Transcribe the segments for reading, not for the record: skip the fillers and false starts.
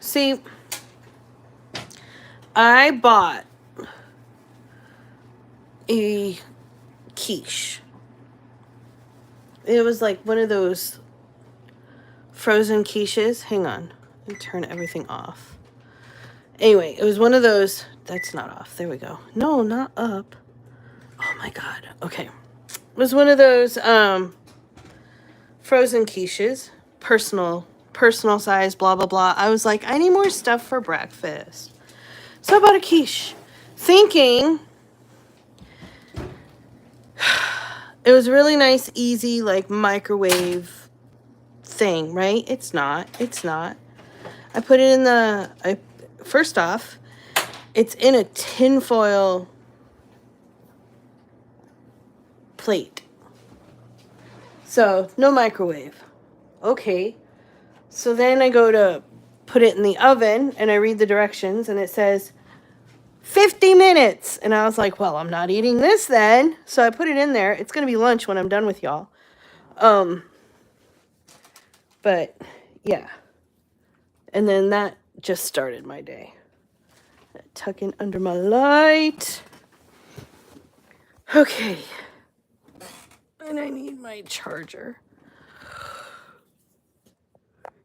See, I bought a quiche. It was like one of those frozen quiches. Hang on. Let me turn everything off. Anyway, it was one of those. That's not off. There we go. No, not up. Oh my God. Okay. It was one of those frozen quiches. Personal size, blah, blah, blah. I was like, I need more stuff for breakfast. So I bought a quiche. Thinking it was really nice, easy, like microwave thing, right? It's not. I put it in first off, it's in a tinfoil plate. So, no microwave. Okay. So then I go to put it in the oven and I read the directions and it says 50 minutes. And I was like, well, I'm not eating this then. So I put it in there. It's going to be lunch when I'm done with y'all. But yeah. And then that just started my day. Tuck in under my light. Okay. And I need my charger.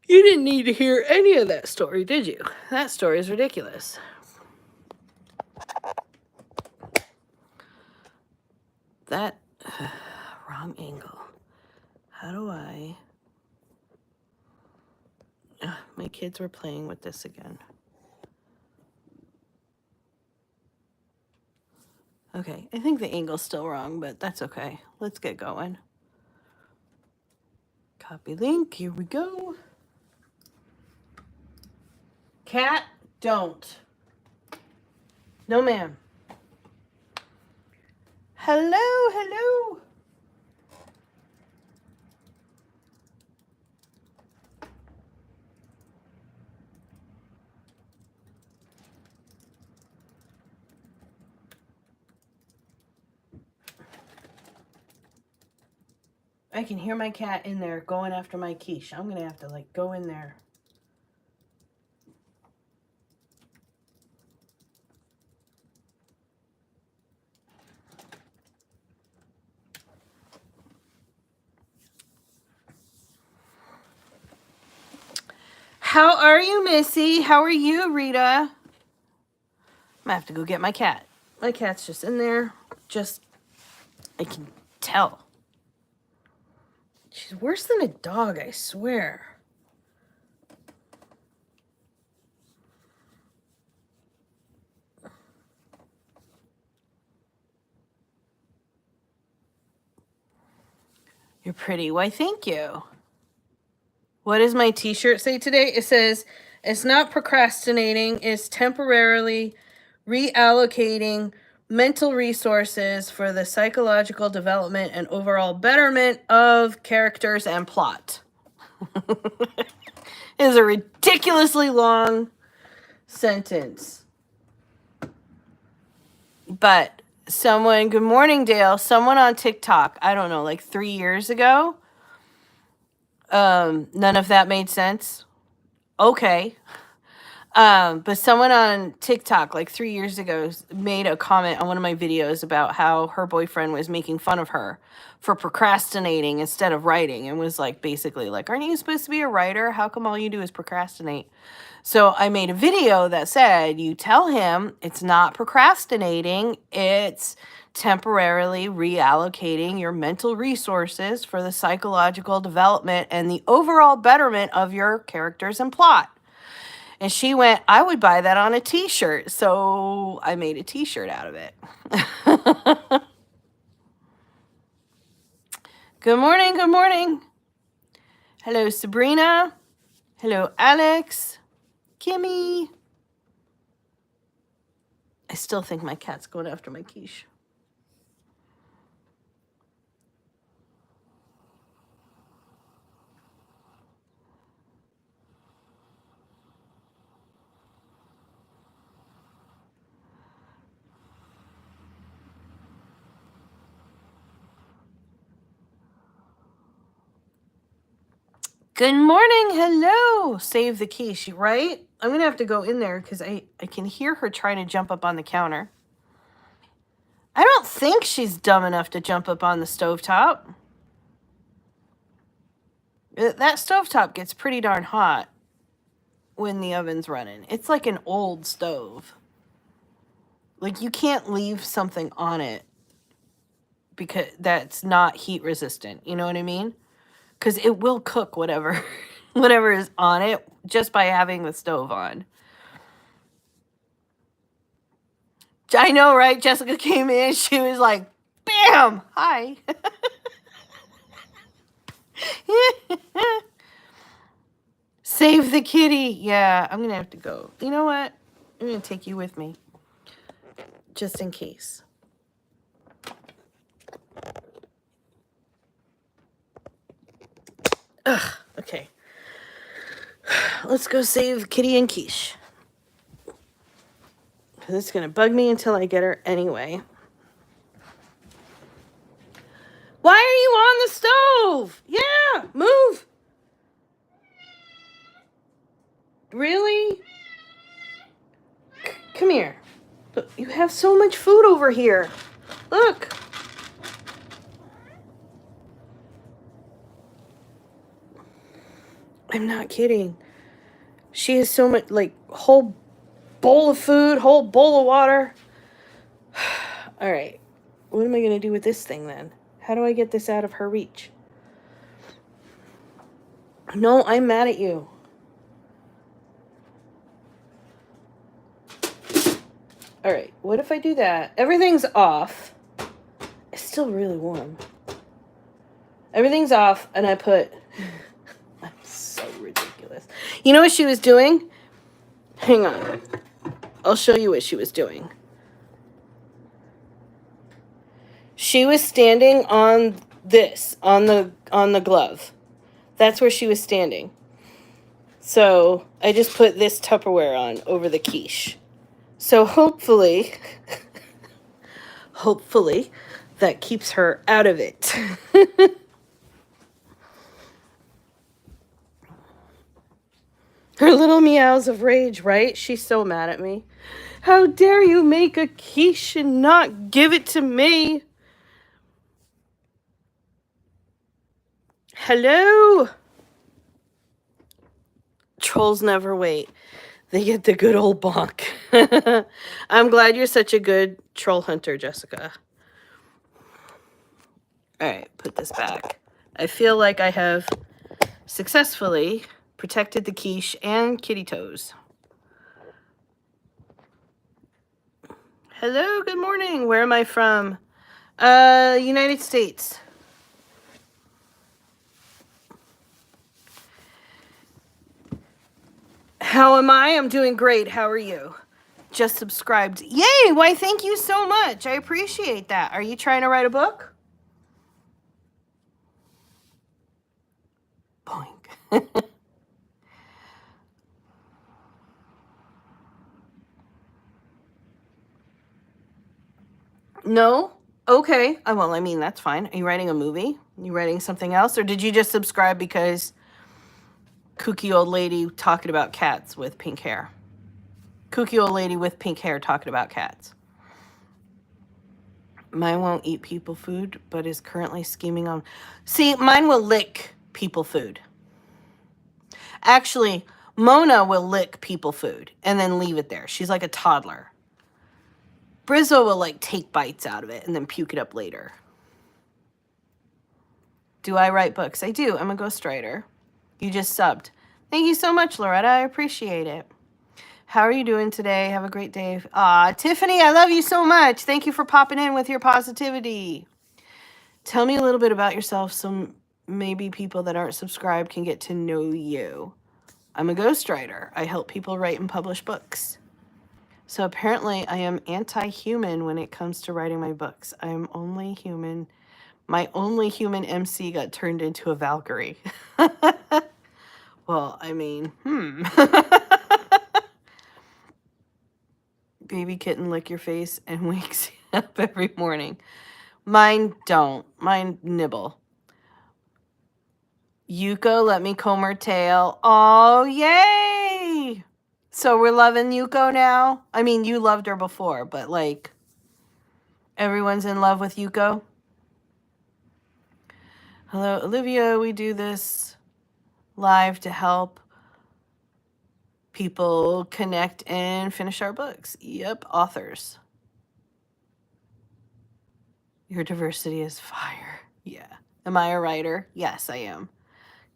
You didn't need to hear any of that story, did you? That story is ridiculous. That wrong angle. How do I... my kids were playing with this again. Okay, I think the angle's still wrong, but that's okay. Let's get going. Copy link, here we go. Cat, don't. No, ma'am. Hello. I can hear my cat in there going after my quiche. I'm going to have to, like, go in there. How are you, Missy? How are you, Rita? I'm gonna have to go get my cat. My cat's just in there. I can tell. She's worse than a dog, I swear. You're pretty. Why, thank you. What does my t-shirt say today? It says, it's not procrastinating, it's temporarily reallocating mental resources for the psychological development and overall betterment of characters and plot. It is a ridiculously long sentence. But good morning, Dale. Someone on TikTok, I don't know, like 3 years ago, none of that made sense. Okay. But someone on TikTok like 3 years ago made a comment on one of my videos about how her boyfriend was making fun of her for procrastinating instead of writing, and was like, basically like, aren't you supposed to be a writer? How come all you do is procrastinate? So I made a video that said, you tell him it's not procrastinating, it's temporarily reallocating your mental resources for the psychological development and the overall betterment of your characters and plot. And she went, I would buy that on a t-shirt. So I made a t-shirt out of it. Good morning. Hello, Sabrina. Hello, Alex. Kimmy. I still think my cat's going after my quiche. Good morning. Hello. Save the quiche, right? I'm going to have to go in there because I can hear her trying to jump up on the counter. I don't think she's dumb enough to jump up on the stovetop. That stovetop gets pretty darn hot when the oven's running. It's like an old stove. Like, you can't leave something on it because that's not heat resistant. You know what I mean? Because it will cook whatever whatever is on it just by having the stove on. I know, right? Jessica came in. She was like, bam! Hi. Save the kitty. Yeah, I'm going to have to go. You know what? I'm going to take you with me. Just in case. Ugh, okay. Let's go save Kitty and Quiche. This is going to bug me until I get her anyway. Why are you on the stove? Yeah, move. Really? Come here. Look, you have so much food over here. Look. I'm not kidding. She has so much, like, whole bowl of food, whole bowl of water. All right. What am I going to do with this thing then? How do I get this out of her reach? No, I'm mad at you. All right. What if I do that? Everything's off. It's still really warm. Everything's off, and I put... I'm so ridiculous. You know what she was doing? Hang on. I'll show you what she was doing. She was standing on this, on the glove. That's where she was standing. So I just put this Tupperware on over the quiche. So hopefully that keeps her out of it. Her little meows of rage, right? She's so mad at me. How dare you make a quiche and not give it to me? Hello? Trolls never wait. They get the good old bonk. I'm glad you're such a good troll hunter, Jessica. All right, put this back. I feel like I have successfully protected the quiche and kitty toes. Hello, good morning. Where am I from? United States. How am I? I'm doing great. How are you? Just subscribed. Yay! Why, thank you so much. I appreciate that. Are you trying to write a book? Boink. No? Okay. Well, I mean, that's fine. Are you writing a movie? Are you writing something else? Or did you just subscribe because kooky old lady talking about cats with pink hair? Kooky old lady with pink hair talking about cats. Mine won't eat people food, but is currently scheming on... See, mine will lick people food. Actually, Mona will lick people food and then leave it there. She's like a toddler. Brizzo will, like, take bites out of it and then puke it up later. Do I write books? I do. I'm a ghostwriter. You just subbed. Thank you so much, Loretta. I appreciate it. How are you doing today? Have a great day. Tiffany, I love you so much. Thank you for popping in with your positivity. Tell me a little bit about yourself so maybe people that aren't subscribed can get to know you. I'm a ghostwriter. I help people write and publish books. So apparently I am anti-human when it comes to writing my books. I am only human. My only human MC got turned into a Valkyrie. Well, I mean, Baby kitten lick your face and wakes you up every morning. Mine don't. Mine nibble. Yuko let me comb her tail. Oh, yay! So we're loving Yuko now? I mean, you loved her before, but like, everyone's in love with Yuko? Hello, Olivia. We do this live to help people connect and finish our books. Yep, authors. Your diversity is fire. Yeah. Am I a writer? Yes, I am.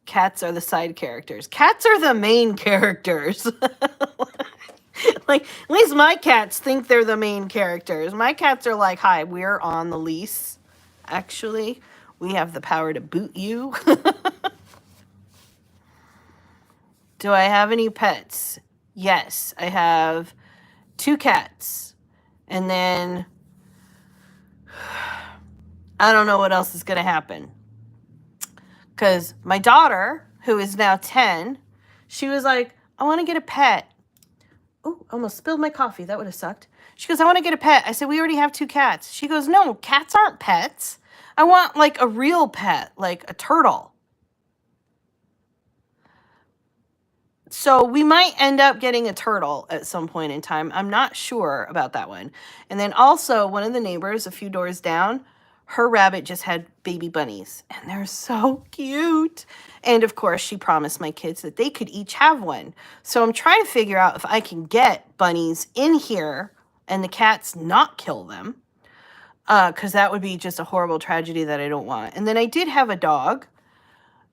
Cats are the side characters. Cats are the main characters. Like, at least my cats think they're the main characters. My cats are like, hi, we're on the lease. Actually, we have the power to boot you. Do I have any pets? Yes, I have 2 cats. And then I don't know what else is going to happen. Because my daughter, who is now 10, she was like, I want to get a pet. Oh, almost spilled my coffee. That would have sucked. She goes, I want to get a pet. I said, we already have 2 cats. She goes, no, cats aren't pets. I want like a real pet, like a turtle. So we might end up getting a turtle at some point in time. I'm not sure about that one. And then also one of the neighbors a few doors down, her rabbit just had baby bunnies and they're so cute. And of course she promised my kids that they could each have one. So I'm trying to figure out if I can get bunnies in here and the cats not kill them. Because that would be just a horrible tragedy that I don't want. And then I did have a dog.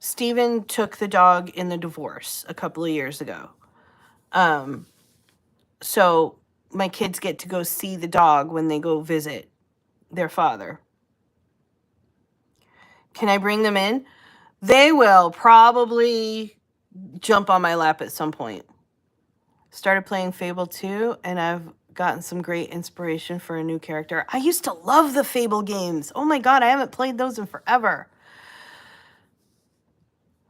Steven took the dog in the divorce a couple of years ago. So my kids get to go see the dog when they go visit their father. Can I bring them in? They will probably jump on my lap at some point. Started playing Fable 2, and I've gotten some great inspiration for a new character. I used to love the Fable games. Oh my God, I haven't played those in forever.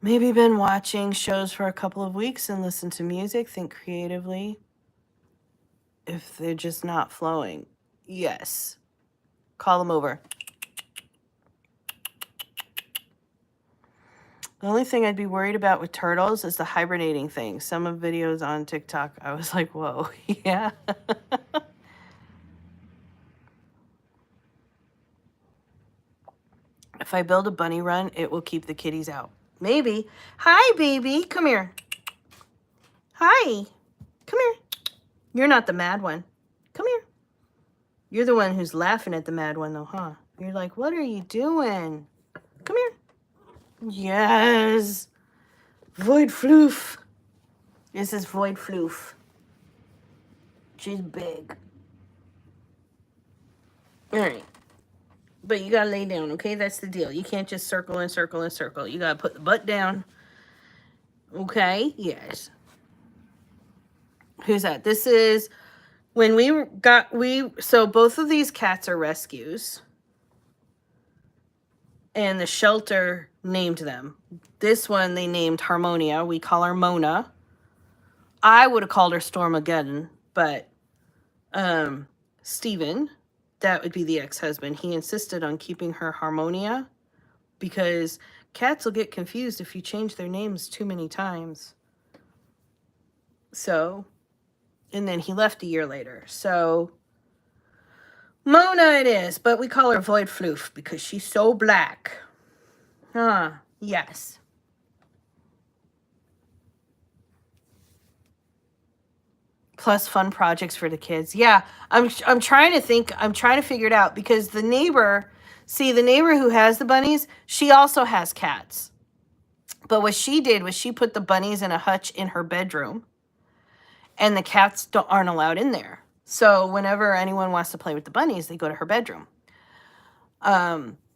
Maybe been watching shows for a couple of weeks and listen to music, think creatively. If they're just not flowing. Yes. Call them over. The only thing I'd be worried about with turtles is the hibernating thing. Some of videos on TikTok, I was like, whoa, yeah. If I build a bunny run, it will keep the kitties out. Maybe. Hi, baby. Come here. Hi. Come here. You're not the mad one. Come here. You're the one who's laughing at the mad one, though, huh? You're like, what are you doing? Come here. Yes. Void Floof. This is Void Floof. She's big. All right. But you gotta lay down, okay? That's the deal. You can't just circle and circle and circle. You gotta put the butt down. Okay? Yes. Who's that? This is when so both of these cats are rescues. And the shelter named them. This one they named Harmonia. We call her Mona. I would have called her Stormageddon, but Steven, that would be the ex-husband, he insisted on keeping her Harmonia because cats will get confused if you change their names too many times. So, and then he left a year later. So, Mona it is, but we call her Void Floof because she's so black. Yes. Plus fun projects for the kids. Yeah, I'm trying to think. I'm trying to figure it out because the neighbor who has the bunnies, she also has cats. But what she did was she put the bunnies in a hutch in her bedroom, and the cats aren't allowed in there. So whenever anyone wants to play with the bunnies, they go to her bedroom.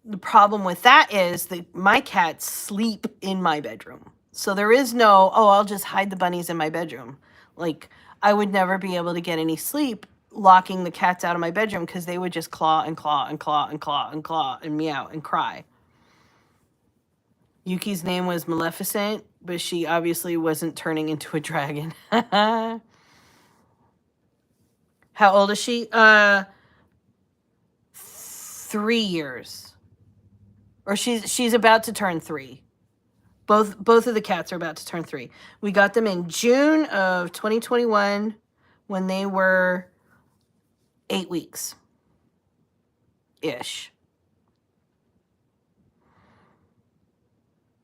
The problem with that is that my cats sleep in my bedroom. So there is no, I'll just hide the bunnies in my bedroom. Like, I would never be able to get any sleep locking the cats out of my bedroom because they would just claw and claw and claw and claw and claw and meow and cry. Yuki's name was Maleficent, but she obviously wasn't turning into a dragon. How old is she? 3 years. Or she's about to turn 3. Both of the cats are about to turn 3. We got them in June of 2021 when they were 8 weeks ish.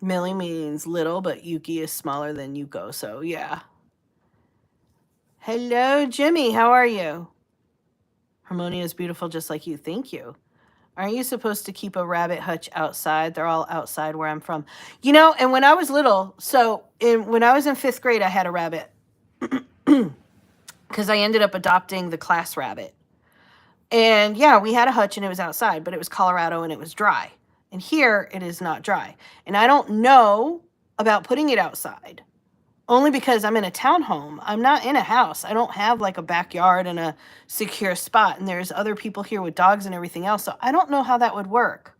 Millie means little, but Yuki is smaller than Yuko, so yeah. Hello, Jimmy. How are you? Harmonia is beautiful just like you. Thank you. Aren't you supposed to keep a rabbit hutch outside? They're all outside where I'm from. You know, and when I was little, when I was in 5th grade, I had a rabbit. Because I ended up adopting the class rabbit. And yeah, we had a hutch and it was outside, but it was Colorado and it was dry. And here it is not dry. And I don't know about putting it outside. Only because I'm in a townhome. I'm not in a house. I don't have like a backyard and a secure spot. And there's other people here with dogs and everything else. So I don't know how that would work.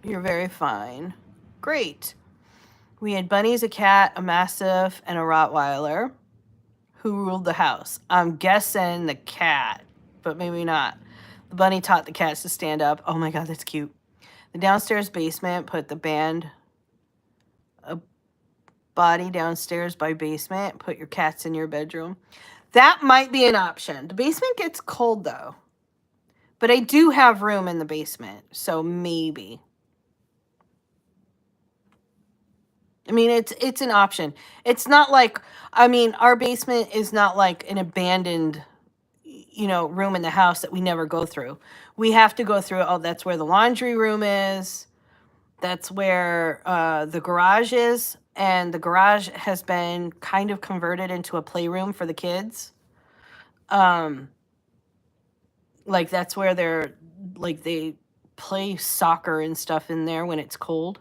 You're very fine. Great. We had bunnies, a cat, a mastiff, and a Rottweiler. Who ruled the house? I'm guessing the cat, but maybe not. The bunny taught the cats to stand up. Oh my God, that's cute. The downstairs basement put the a body downstairs by basement. Put your cats in your bedroom. That might be an option. The basement gets cold though. But I do have room in the basement, so maybe. I mean, it's an option. It's not like, I mean, our basement is not like an abandoned, room in the house that we never go through. We have to go through, that's where the laundry room is. That's where the garage is. And the garage has been kind of converted into a playroom for the kids. Like that's where they play soccer and stuff in there when it's cold.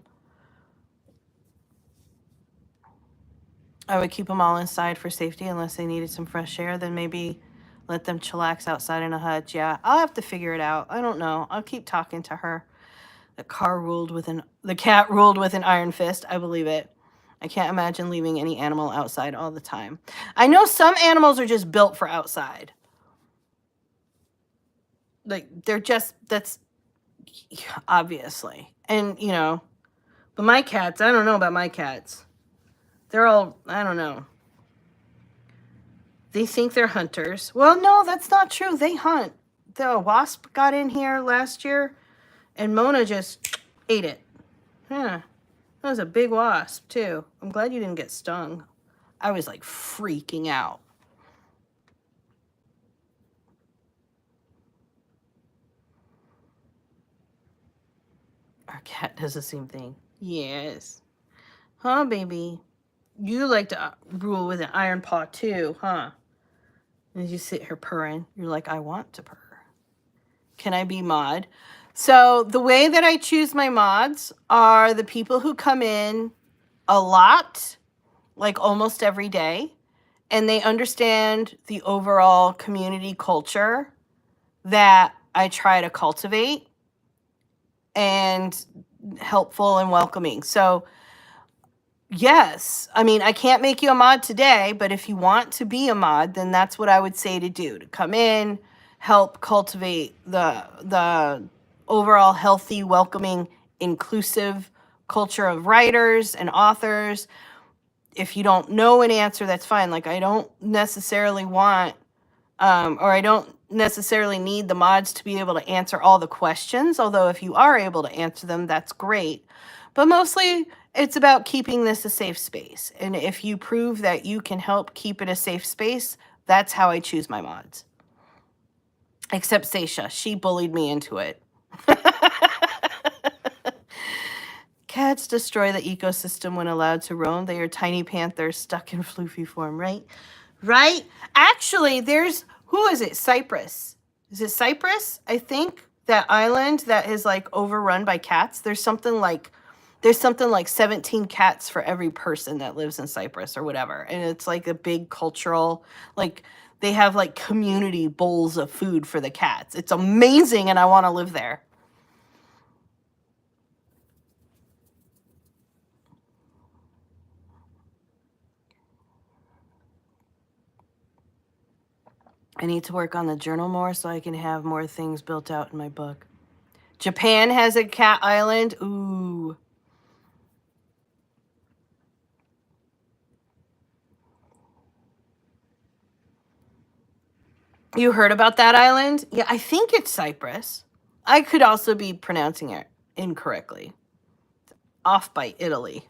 I would keep them all inside for safety unless they needed some fresh air. Then maybe let them chillax outside in a hutch. Yeah, I'll have to figure it out. I don't know. I'll keep talking to her. The cat ruled with an iron fist. I believe it. I can't imagine leaving any animal outside all the time. I know some animals are just built for outside. Like that's obviously. And, but my cats, I don't know about my cats. They're all, I don't know. They think they're hunters. Well, no, that's not true. They hunt. The wasp got in here last year, and Mona just ate it. Yeah, that was a big wasp, too. I'm glad you didn't get stung. I was, like, freaking out. Our cat does the same thing. Yes. Huh, baby? You like to rule with an iron paw, too, huh? And you sit here purring. You're like, I want to purr. Can I be mod? So the way that I choose my mods are the people who come in a lot, like almost every day, and they understand the overall community culture that I try to cultivate and helpful and welcoming. So yes, I mean, I can't make you a mod today, but if you want to be a mod, then that's what I would say to do, to come in, help cultivate the overall healthy, welcoming, inclusive culture of writers and authors. If you don't know an answer, that's fine. Like, I don't necessarily want, or I don't necessarily need the mods to be able to answer all the questions, although if you are able to answer them, that's great. But mostly, it's about keeping this a safe space. And if you prove that you can help keep it a safe space, that's how I choose my mods. Except Seisha. She bullied me into it. Cats destroy the ecosystem when allowed to roam. They are tiny panthers stuck in floofy form, right? Right? Actually, who is it? Cyprus. Is it Cyprus? I think that island that is like overrun by cats. There's something like 17 cats for every person that lives in Cyprus or whatever. And it's like a big cultural, like they have like community bowls of food for the cats. It's amazing and I want to live there. I need to work on the journal more so I can have more things built out in my book. Japan has a cat island. Ooh. You heard about that island? Yeah, I think it's Cyprus. I could also be pronouncing it incorrectly. Off by Italy.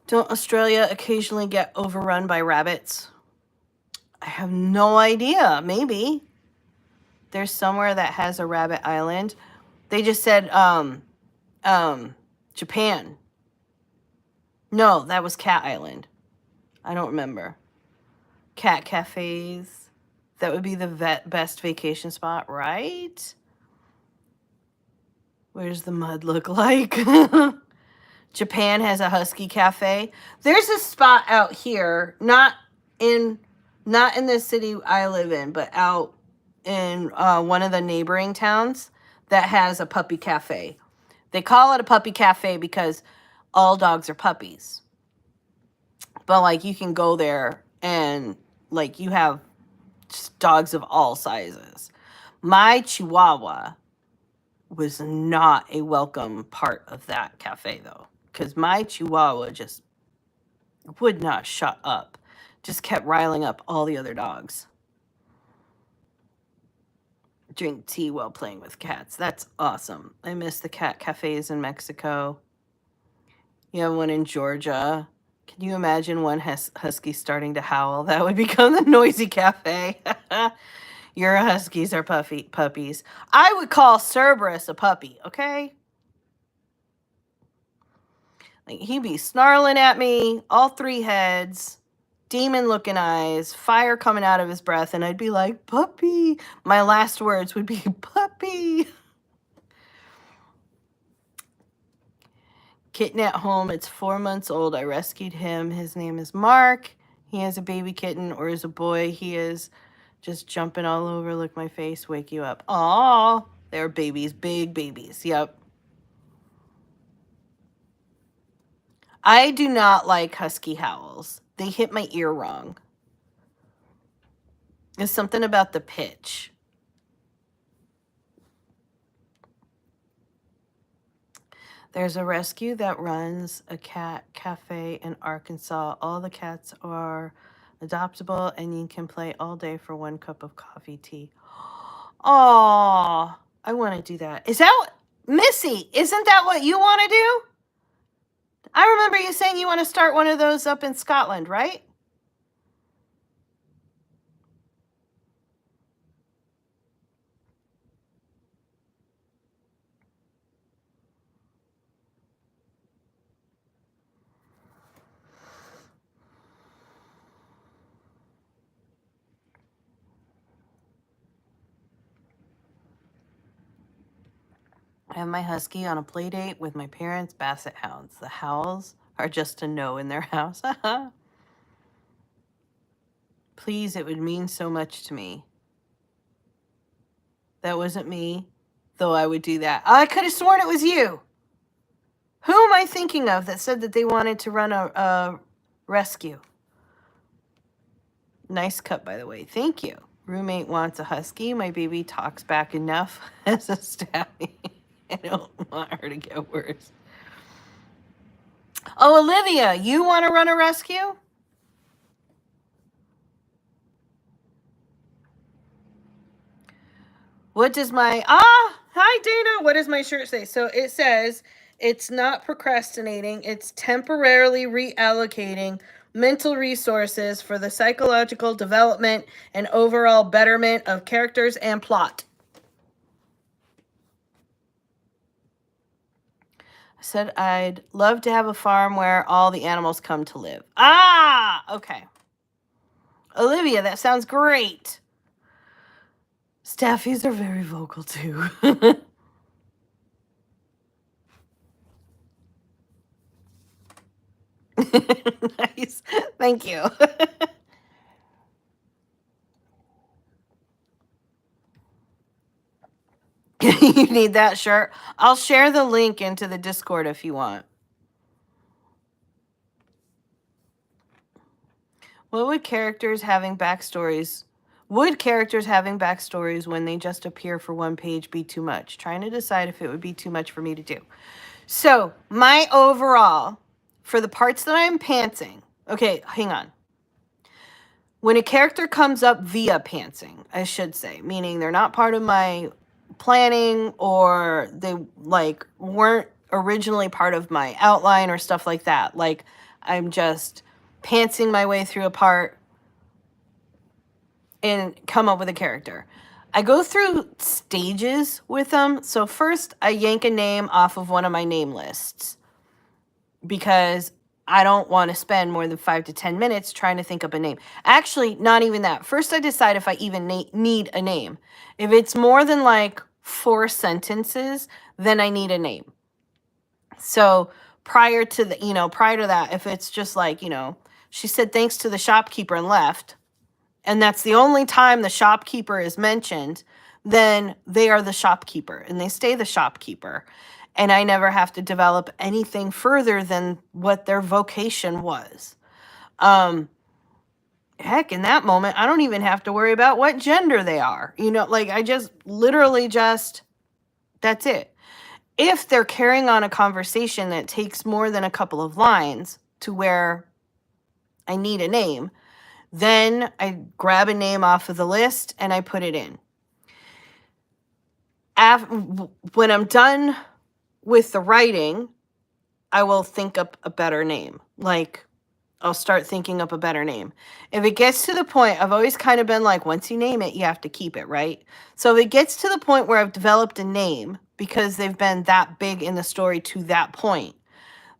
Don't Australia occasionally get overrun by rabbits? I have no idea. Maybe. There's somewhere that has a rabbit island. They just said Japan. No, that was Cat Island. I don't remember. Cat cafes. That would be the best vacation spot, right? What does the mud look like? Japan has a husky cafe. There's a spot out here, not in the city I live in, but out in one of the neighboring towns that has a puppy cafe. They call it a puppy cafe because all dogs are puppies. But like you can go there and like you have dogs of all sizes. My Chihuahua was not a welcome part of that cafe though, because my Chihuahua just would not shut up. Just kept riling up all the other dogs. Drink tea while playing with cats. That's awesome. I miss the cat cafes in Mexico. You have one in Georgia. Can you imagine one husky starting to howl? That would become the noisy cafe. Your huskies are puppies. I would call Cerberus a puppy, okay? Like he'd be snarling at me, all three heads, demon-looking eyes, fire coming out of his breath, and I'd be like, puppy. My last words would be, puppy. Kitten at home. It's 4 months old. I rescued him. His name is Mark. He has a baby kitten, or is a boy. He is just jumping all over, lick my face, wake you up. Aw, they're babies, big babies. Yep. I do not like husky howls. They hit my ear wrong. There's something about the pitch. There's a rescue that runs a cat cafe in Arkansas. All the cats are adoptable and you can play all day for 1 cup of coffee tea. Oh, I want to do that. Is that Missy? Isn't that what you want to do? I remember you saying you want to start one of those up in Scotland, right? I have my husky on a play date with my parents' basset hounds. The howls are just a no in their house. Please, it would mean so much to me. That wasn't me, though I would do that. I could have sworn it was you. Who am I thinking of that said that they wanted to run a rescue? Nice cut, by the way. Thank you. Roommate wants a husky. My baby talks back enough as a stabby. I don't want her to get worse. Oh, Olivia, you want to run a rescue? What does my... hi, Dana. What does my shirt say? So it says it's not procrastinating. It's temporarily reallocating mental resources for the psychological development and overall betterment of characters and plot. I said I'd love to have a farm where all the animals come to live. Okay. Olivia, that sounds great. Staffies are very vocal too. Nice. Thank you. You need that shirt? I'll share the link into the Discord if you want. What would characters having backstories... Would characters having backstories when they just appear for one page be too much? Trying to decide if it would be too much for me to do. So, my overall, for the parts that I'm pantsing... Okay, hang on. When a character comes up via pantsing, I should say, meaning they're not part of my planning or they like weren't originally part of my outline or stuff like that. Like I'm just pantsing my way through a part and come up with a character. I go through stages with them. So first I yank a name off of one of my name lists because I don't want to spend more than 5 to 10 minutes trying to think up a name. Actually, not even that. First, I decide if I even need a name. If it's more than like 4 sentences, then I need a name. So prior to that, if it's just like, she said thanks to the shopkeeper and left, and that's the only time the shopkeeper is mentioned, then they are the shopkeeper and they stay the shopkeeper. And I never have to develop anything further than what their vocation was. Heck, in that moment, I don't even have to worry about what gender they are. I just literally that's it. If they're carrying on a conversation that takes more than a couple of lines to where I need a name, then I grab a name off of the list and I put it in. When I'm done with the writing, I will think up a better name. Like, I'll start thinking up a better name. If it gets to the point, I've always kind of been like, once you name it, you have to keep it, right? So if it gets to the point where I've developed a name because they've been that big in the story to that point,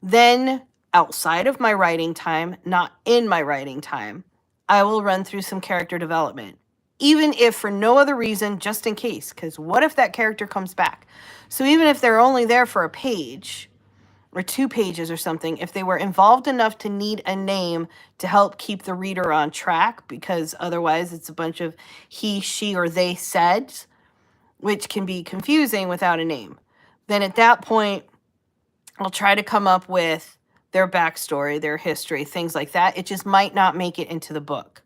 then outside of my writing time, not in my writing time, I will run through some character development. Even if for no other reason, just in case, because what if that character comes back? So even if they're only there for a page or 2 pages or something, if they were involved enough to need a name to help keep the reader on track, because otherwise it's a bunch of he, she, or they said, which can be confusing without a name, then at that point, I'll try to come up with their backstory, their history, things like that. It just might not make it into the book.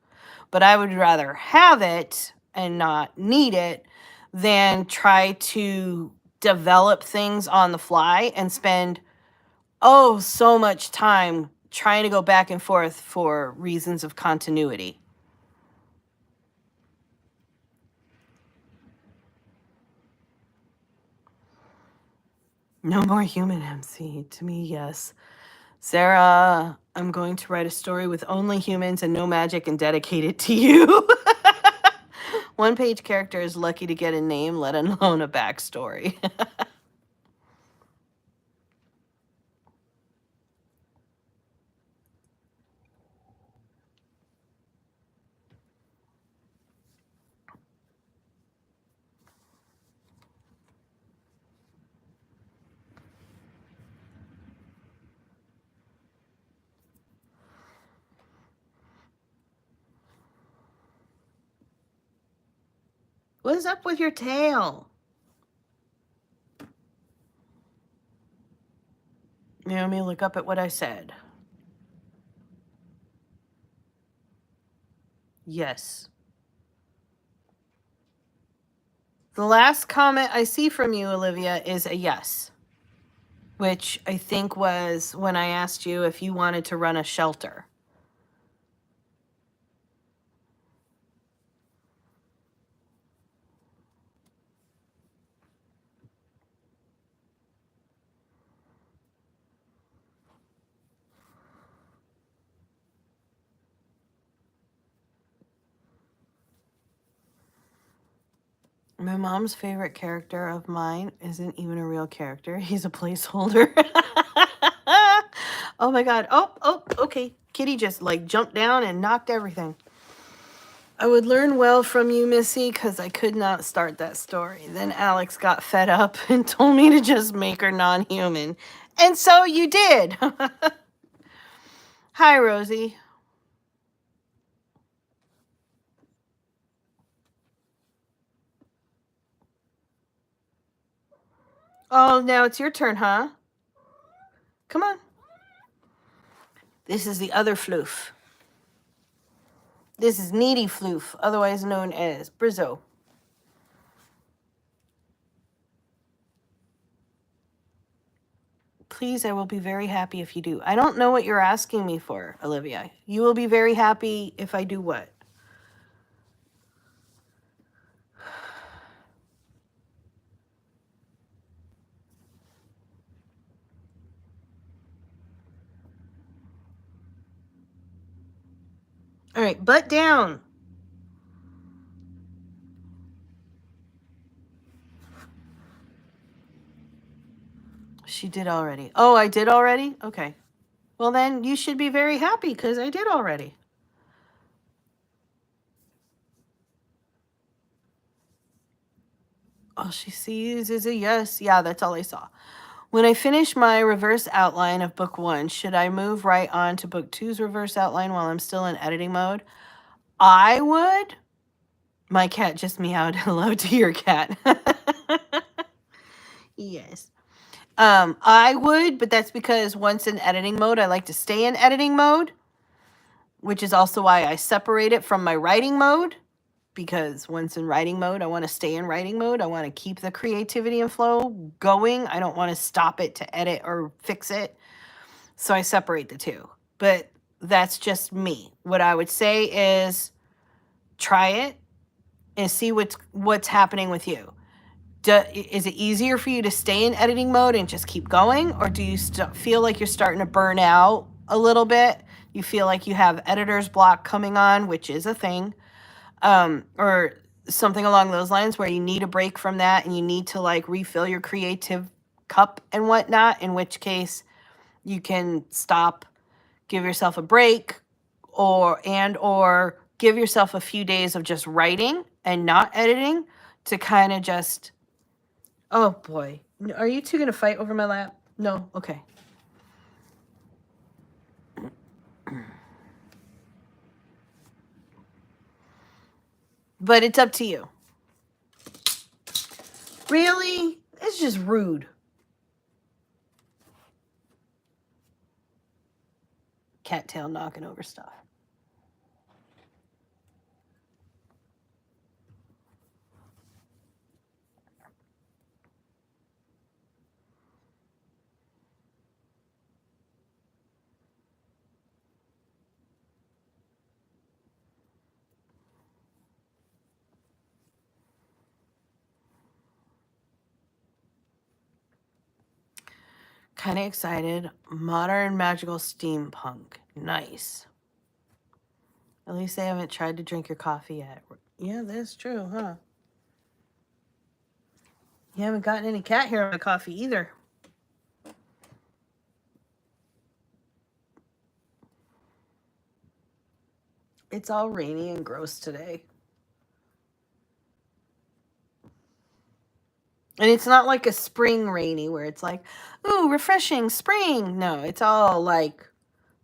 But I would rather have it and not need it than try to develop things on the fly and spend, so much time trying to go back and forth for reasons of continuity. No more human MC. To me, yes. Sarah, I'm going to write a story with only humans and no magic and dedicate it to you. 1-page character is lucky to get a name, let alone a backstory. What's up with your tail? Naomi, look up at what I said. Yes. The last comment I see from you, Olivia, is a yes, which I think was when I asked you if you wanted to run a shelter. My mom's favorite character of mine isn't even a real character. He's a placeholder. Oh my God. Oh, okay. Kitty just jumped down and knocked everything. I would learn well from you, Missy, because I could not start that story. Then Alex got fed up and told me to just make her non-human. And so you did. Hi, Rosie. Oh, now it's your turn, huh? Come on. This is the other floof. This is Needy Floof, otherwise known as Brizzo. Please, I will be very happy if you do. I don't know what you're asking me for, Olivia. You will be very happy if I do what? All right, butt down. She did already. Oh, I did already? Okay. Well, then you should be very happy because I did already. All she sees is a yes. Yeah, that's all I saw. When I finish my reverse outline of book 1, should I move right on to book 2's reverse outline while I'm still in editing mode? I would. My cat just meowed. Hello to your cat. Yes. I would, but that's because once in editing mode, I like to stay in editing mode, which is also why I separate it from my writing mode. Because once in writing mode, I want to stay in writing mode. I want to keep the creativity and flow going. I don't want to stop it to edit or fix it. So I separate the two. But that's just me. What I would say is try it and see what's happening with you. Is it easier for you to stay in editing mode and just keep going? Or do you feel like you're starting to burn out a little bit? You feel like you have editor's block coming on, which is a thing. Or something along those lines where you need a break from that and you need to like refill your creative cup and whatnot, in which case you can stop, give yourself a break, or give yourself a few days of just writing and not editing to kind of just, oh boy, are you two gonna fight over my lap? No? Okay. But it's up to you. Really? It's just rude. Cattail knocking over stuff. Kind of excited. Modern magical steampunk. Nice. At least they haven't tried to drink your coffee yet. Yeah, that's true, huh? You haven't gotten any cat hair on my coffee either. It's all rainy and gross today. And it's not like a spring rainy where it's like, ooh, refreshing spring. No, it's all like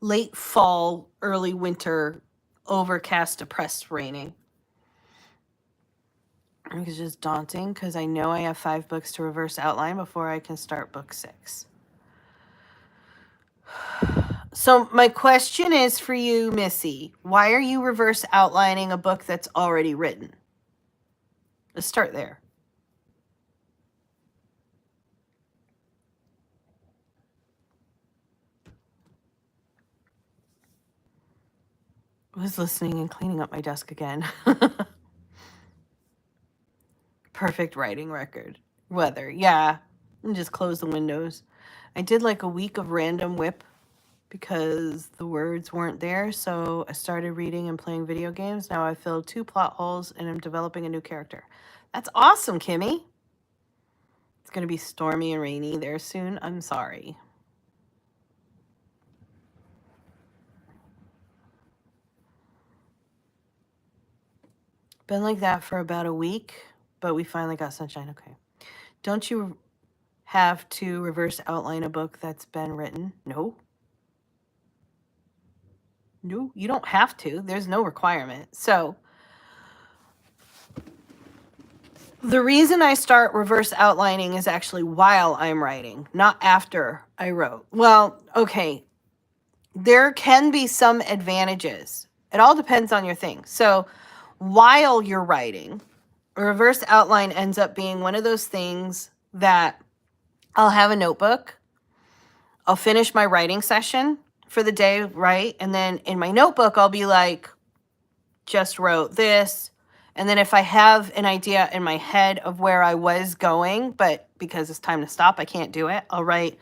late fall, early winter, overcast, depressed raining. It's just daunting because I know I have 5 books to reverse outline before I can start book 6. So my question is for you, Missy. Why are you reverse outlining a book that's already written? Let's start there. I was listening and cleaning up my desk again. Perfect writing record. Weather, yeah. And just close the windows. I did like a week of random whip because the words weren't there, so I started reading and playing video games. Now I filled 2 plot holes and I'm developing a new character. That's awesome, Kimmy. It's going to be stormy and rainy there soon. I'm sorry. Been like that for about a week, but we finally got sunshine. Okay. Don't you have to reverse outline a book that's been written? No. No, you don't have to. There's no requirement. So the reason I start reverse outlining is actually while I'm writing, not after I wrote. Well, okay. There can be some advantages, It all depends on your thing. So while you're writing, a reverse outline ends up being one of those things that I'll have a notebook. I'll finish my writing session for the day, right? And then in my notebook, I'll be like, just wrote this. And then if I have an idea in my head of where I was going, but because it's time to stop, I can't do it, I'll write,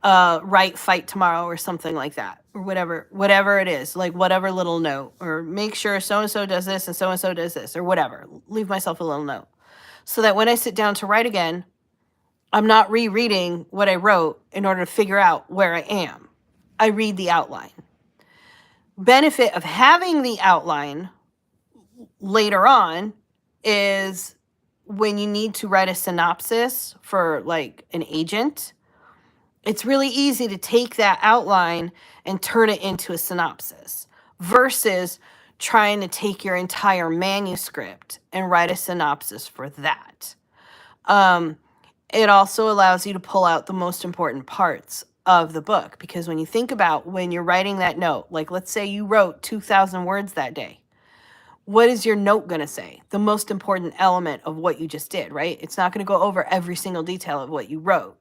write fight tomorrow or something like that, or whatever it is, like whatever little note, or make sure so-and-so does this and so-and-so does this, or whatever. Leave myself a little note so that when I sit down to write again, I'm not rereading what I wrote in order to figure out where I am. I read the outline. Benefit of having the outline later on is when you need to write a synopsis for like an agent, it's really easy to take that outline and turn it into a synopsis versus trying to take your entire manuscript and write a synopsis for that. It also allows you to pull out the most important parts of the book, because when you think about when you're writing that note, like let's say you wrote 2,000 words that day, what is your note going to say? The most important element of what you just did, right? It's not going to go over every single detail of what you wrote,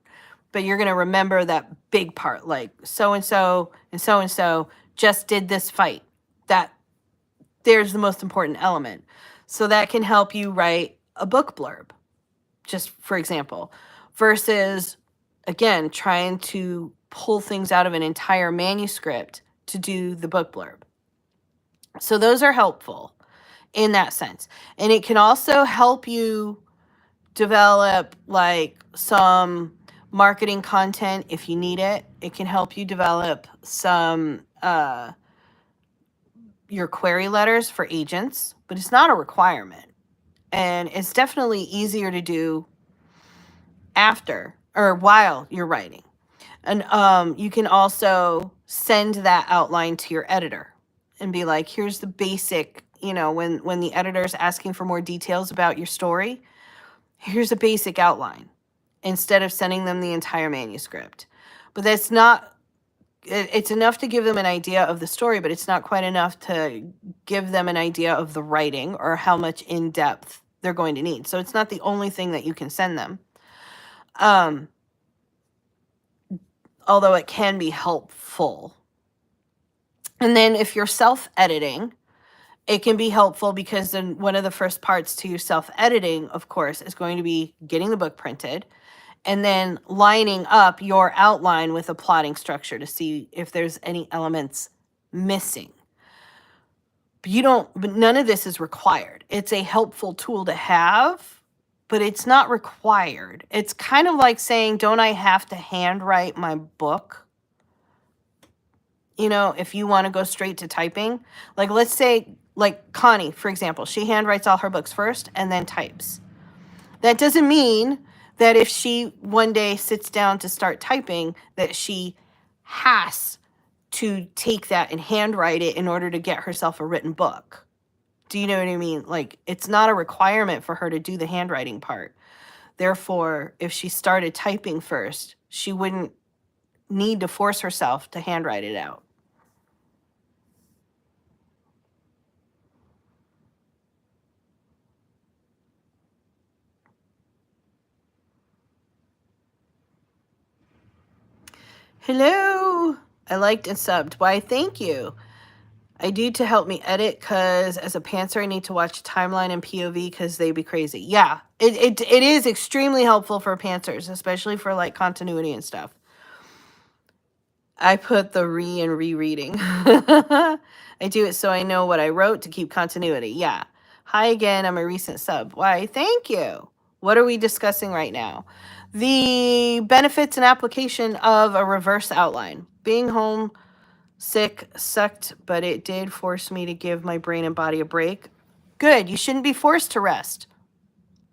but you're going to remember that big part, like so-and-so and so-and-so just did this fight. That there's the most important element. So that can help you write a book blurb, just for example, versus, again, trying to pull things out of an entire manuscript to do the book blurb. So those are helpful in that sense. And it can also help you develop like some marketing content if you need it. It can help you develop some your query letters for agents, but it's not a requirement. And it's definitely easier to do after or while you're writing. And you can also send that outline to your editor and be like, here's the basic, when the editor's asking for more details about your story, here's a basic outline instead of sending them the entire manuscript. But that's not, it's enough to give them an idea of the story, but it's not quite enough to give them an idea of the writing or how much in depth they're going to need. So it's not the only thing that you can send them. Although it can be helpful. And then if you're self-editing, it can be helpful because then one of the first parts to your self-editing, of course, is going to be getting the book printed and then lining up your outline with a plotting structure to see if there's any elements missing. But none of this is required. It's a helpful tool to have, but it's not required. It's kind of like saying, don't I have to handwrite my book? If you want to go straight to typing, like let's say like Connie, for example, she handwrites all her books first and then types. That doesn't mean that if she one day sits down to start typing, that she has to take that and handwrite it in order to get herself a written book. Do you know what I mean? Like, it's not a requirement for her to do the handwriting part. Therefore, if she started typing first, she wouldn't need to force herself to handwrite it out. Hello. I liked and subbed. Why, thank you. I do to help me edit because as a pantser, I need to watch timeline and POV because they be crazy. Yeah, it is extremely helpful for pantsers, especially for like continuity and stuff. I put the and rereading. I do it so I know what I wrote to keep continuity. Yeah. Hi again. I'm a recent sub. Why, thank you. What are we discussing right now? The benefits and application of a reverse outline. Being home sick sucked, but it did force me to give my brain and body a break. Good. You shouldn't be forced to rest.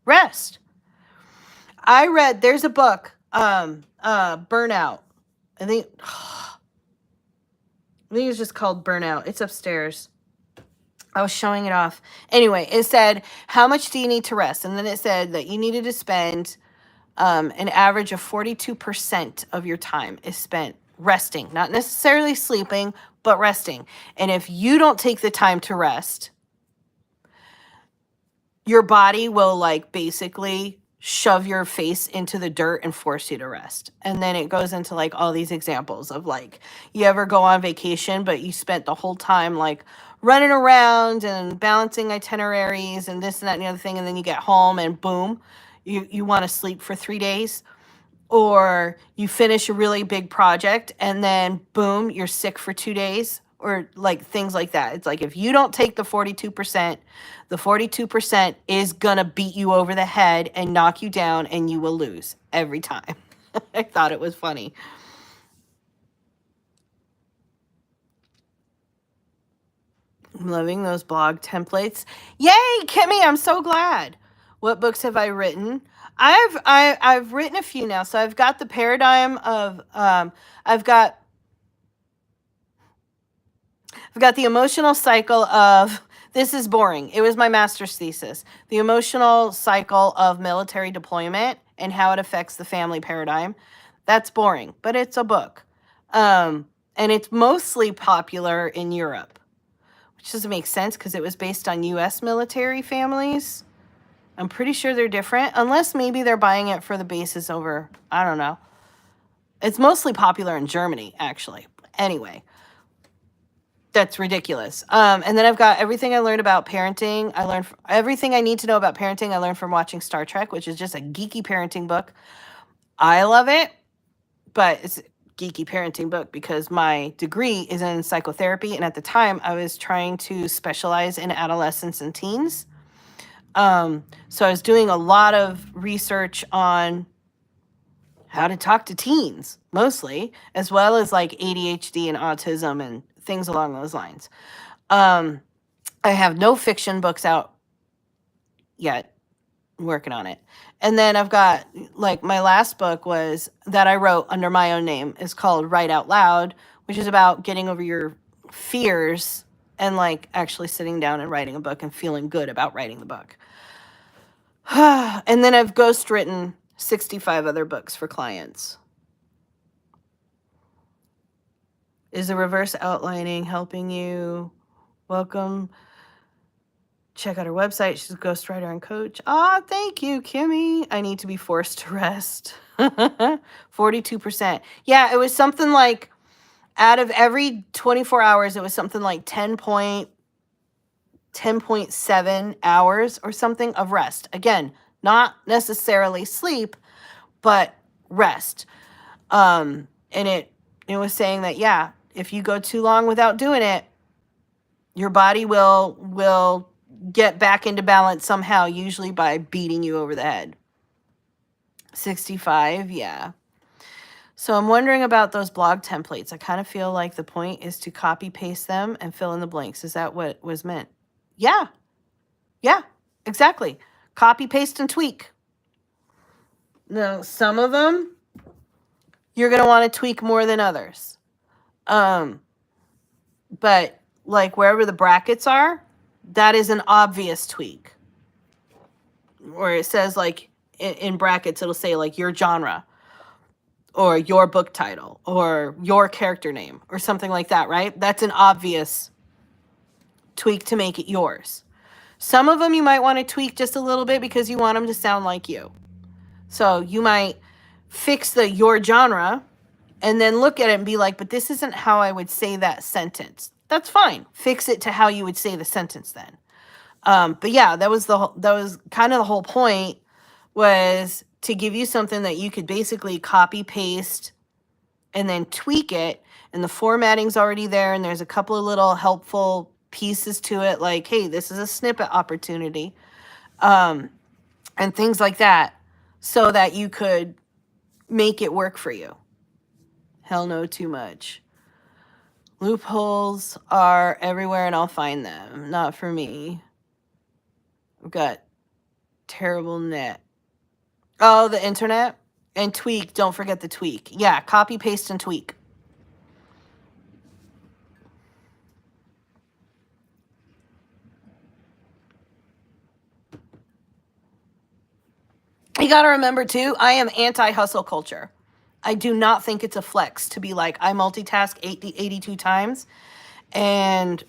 Rest. There's a book, Burnout. I think it's just called Burnout. It's upstairs. I was showing it off. Anyway, it said, how much do you need to rest? And then it said that you needed to spend an average of 42% of your time is spent resting, not necessarily sleeping, but resting. And if you don't take the time to rest, your body will like basically shove your face into the dirt and force you to rest. And then it goes into like all these examples of like, you ever go on vacation, but you spent the whole time like running around and balancing itineraries and this and that and the other thing. And then you get home and boom, you want to sleep for 3 days. Or you finish a really big project and then boom, you're sick for 2 days, or like things like that. It's like if you don't take the 42%, the 42% is gonna beat you over the head and knock you down and you will lose every time. I thought it was funny. I'm loving those blog templates. Yay, Kimmy, I'm so glad. What books have I written? I've written a few now. So I've got the paradigm of I've got the emotional cycle of, this is boring. It was my master's thesis. The emotional cycle of military deployment and how it affects the family paradigm. That's boring, but it's a book. And it's mostly popular in Europe, which doesn't make sense because it was based on US military families. I'm pretty sure they're different, unless maybe they're buying it for the bases over, I don't know. It's mostly popular in Germany, actually. Anyway, that's ridiculous. And then I've got everything I learned about parenting. Everything I need to know about parenting I learned from watching Star Trek, which is just a geeky parenting book. I love it, but it's a geeky parenting book because my degree is in psychotherapy, and at the time I was trying to specialize in adolescents and teens. So I was doing a lot of research on how to talk to teens, mostly, as well as like ADHD and autism and things along those lines. I have no fiction books out yet. I'm working on it. And then I've got like my last book was that I wrote under my own name is called Write Out Loud, which is about getting over your fears and like actually sitting down and writing a book and feeling good about writing the book. And then I've ghostwritten 65 other books for clients. Is the reverse outlining helping you? Welcome. Check out her website. She's a ghostwriter and coach. Thank you, Kimmy. I need to be forced to rest. 42%. Yeah, it was something like out of every 24 hours, it was something like 10.7 hours or something of rest. Again, not necessarily sleep, but rest. And it was saying that, yeah, if you go too long without doing it, your body will get back into balance somehow, usually by beating you over the head. 65, yeah. So I'm wondering about those blog templates. I kind of feel like the point is to copy paste them and fill in the blanks. Is that what was meant? Yeah, exactly. Copy, paste, and tweak. Now, some of them you're going to want to tweak more than others. But like wherever the brackets are, that is an obvious tweak. Where it says like in brackets, it'll say like your genre or your book title or your character name or something like that, right? That's an obvious tweak to make it yours. Some of them you might want to tweak just a little bit because you want them to sound like you. So you might fix the your genre and then look at it and be like, but this isn't how I would say that sentence. That's fine. Fix it to how you would say the sentence then. But yeah, that was kind of the whole point, was to give you something that you could basically copy paste and then tweak it, and the formatting's already there, and there's a couple of little helpful pieces to it, like, hey, this is a snippet opportunity, and things like that, so that you could make it work for you. Hell no, too much. Loopholes are everywhere and I'll find them. Not for me. I've got terrible net. Oh, the internet? And tweak. Don't forget the tweak. Yeah, copy, paste, and tweak. You got to remember, too, I am anti-hustle culture. I do not think it's a flex to be like, I multitask 82 times and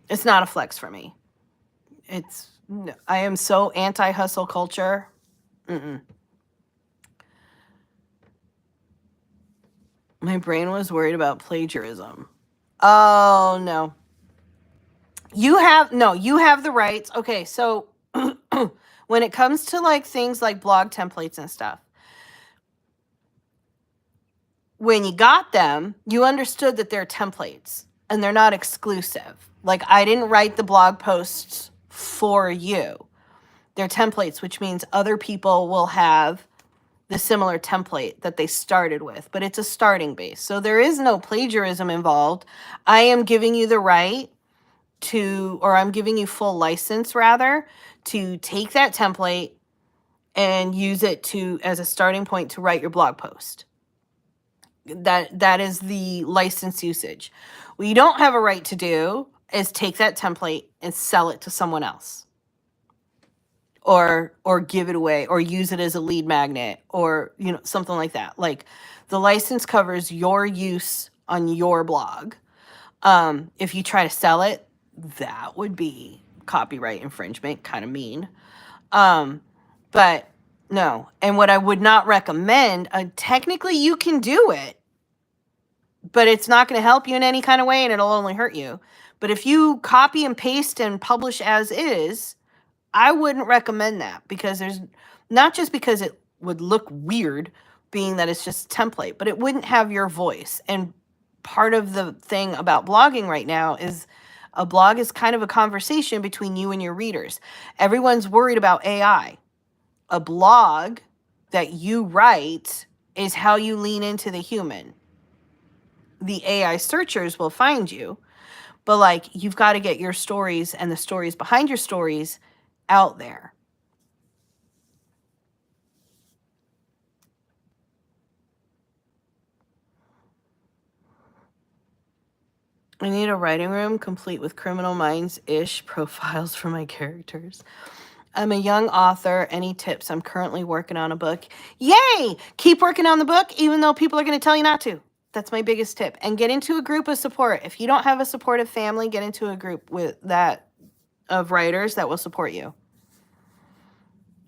it's not a flex for me. I am so anti-hustle culture. My brain was worried about plagiarism. Oh, no. You have the rights. Okay, so when it comes to like things like blog templates and stuff, when you got them, you understood that they're templates and they're not exclusive. Like, I didn't write the blog posts for you. They're templates, which means other people will have the similar template that they started with, but it's a starting base. So there is no plagiarism involved. I am giving you the right or I'm giving you full license rather, to take that template and use it as a starting point to write your blog post. That is the license usage. What you don't have a right to do is take that template and sell it to someone else, or give it away, or use it as a lead magnet, or something like that. Like, the license covers your use on your blog. If you try to sell it, that would be copyright infringement, kind of mean. But no. And what I would not recommend, technically you can do it, but it's not going to help you in any kind of way, and it'll only hurt you. But if you copy and paste and publish as is, I wouldn't recommend that, because there's not just because it would look weird being that it's just a template, but it wouldn't have your voice. And part of the thing about blogging right now is a blog is kind of a conversation between you and your readers. Everyone's worried about AI. A blog that you write is how you lean into the human. The AI searchers will find you, but like, you've got to get your stories and the stories behind your stories out there. I need a writing room complete with Criminal Minds-ish profiles for my characters. I'm a young author. Any tips? I'm currently working on a book. Yay! Keep working on the book, even though people are going to tell you not to. That's my biggest tip. And get into a group of support. If you don't have a supportive family, get into a group of writers that will support you.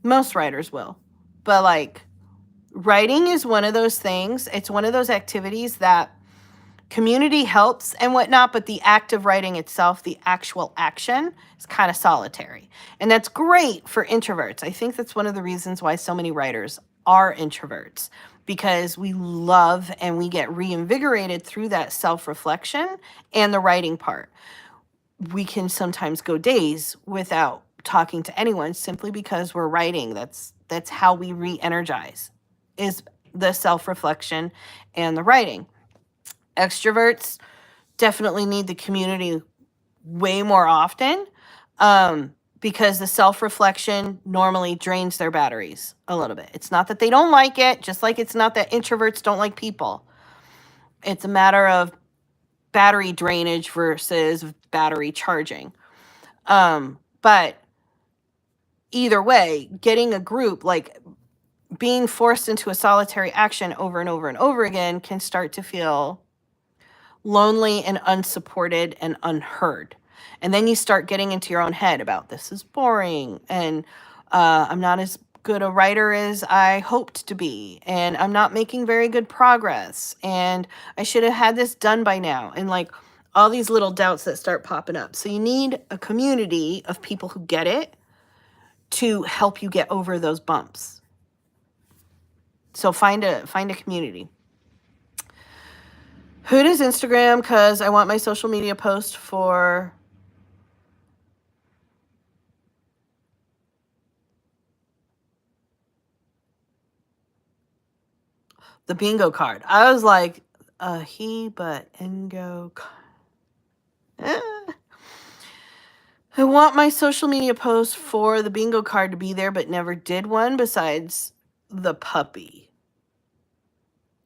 Most writers will. But like, writing is one of those things. It's one of those activities that community helps and whatnot, but the act of writing itself, the actual action, is kind of solitary. And that's great for introverts. I think that's one of the reasons why so many writers are introverts, because we love and we get reinvigorated through that self-reflection and the writing part. We can sometimes go days without talking to anyone simply because we're writing. That's how we re-energize, is the self-reflection and the writing. Extroverts definitely need the community way more often, because the self-reflection normally drains their batteries a little bit. It's not that they don't like it, just like it's not that introverts don't like people. It's a matter of battery drainage versus battery charging. But either way, getting a group, like being forced into a solitary action over and over and over again, can start to feel lonely and unsupported and unheard. And then you start getting into your own head about, this is boring, and I'm not as good a writer as I hoped to be, and I'm not making very good progress, and I should have had this done by now, and like all these little doubts that start popping up. So you need a community of people who get it to help you get over those bumps. So find a community. Who does Instagram? Because I want my social media post for the bingo card. I was like, bingo card. I want my social media post for the bingo card to be there, but never did one besides the puppy.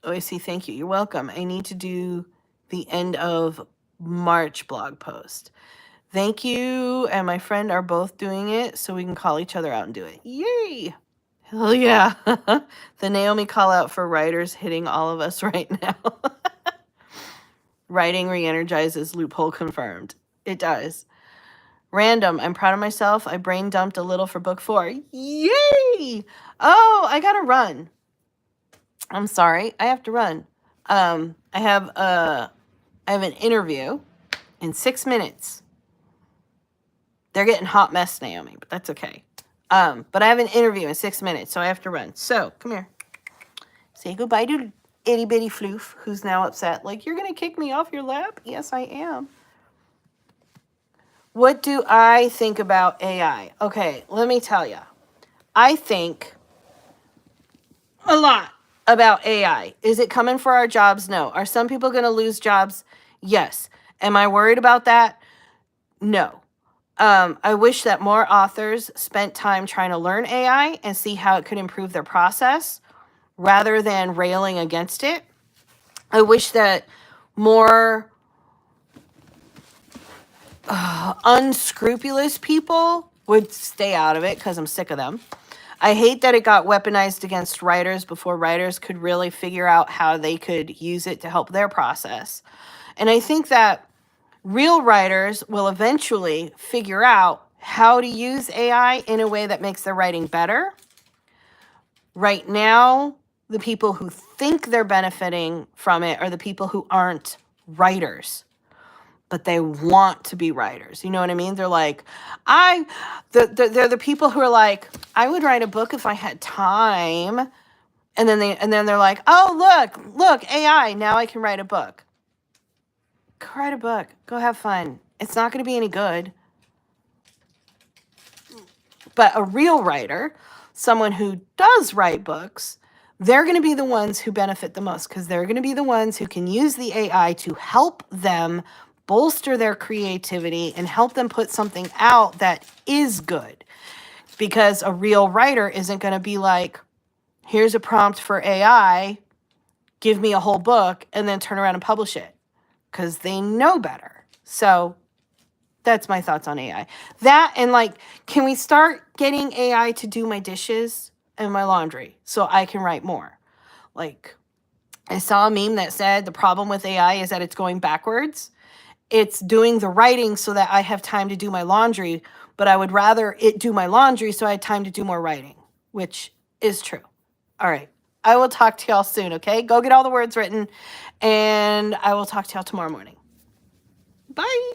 OAC, thank you. You're welcome. I need to do the end of March blog post. Thank you and my friend are both doing it, so we can call each other out and do it. Yay! Hell yeah. The Naomi call out for writers hitting all of us right now. Writing re-energizes, loophole confirmed. It does. Random. I'm proud of myself. I brain dumped a little for book 4. Yay! Oh, I gotta run. I'm sorry. I have to run. I have an interview in 6 minutes. They're getting hot mess, Naomi, but that's okay. But I have an interview in 6 minutes, so I have to run. So come here. Say goodbye to itty bitty floof, who's now upset. Like, you're gonna kick me off your lap? Yes, I am. What do I think about AI? Okay, let me tell you. I think a lot about AI. Is it coming for our jobs? No. Are some people going to lose jobs? Yes. Am I worried about that? No. I wish that more authors spent time trying to learn AI and see how it could improve their process rather than railing against it. I wish that more unscrupulous people would stay out of it because I'm sick of them. I hate that it got weaponized against writers before writers could really figure out how they could use it to help their process. And I think that real writers will eventually figure out how to use AI in a way that makes their writing better. Right now, the people who think they're benefiting from it are the people who aren't writers, but they want to be writers. You know what I mean? They're like, they're the people who are like, I would write a book if I had time. And then they're like, oh, look, AI, now I can write a book. Go write a book. Go have fun. It's not going to be any good. But a real writer, someone who does write books, they're going to be the ones who benefit the most because they're going to be the ones who can use the AI to help them bolster their creativity and help them put something out that is good. Because a real writer isn't going to be like, here's a prompt for AI, give me a whole book, and then turn around and publish it. Because they know better. So that's my thoughts on AI. That and like, can we start getting AI to do my dishes and my laundry so I can write more? Like, I saw a meme that said the problem with AI is that it's going backwards. It's doing the writing so that I have time to do my laundry, but I would rather it do my laundry so I had time to do more writing, which is true. All right. I will talk to y'all soon, okay? Go get all the words written, and I will talk to y'all tomorrow morning. Bye.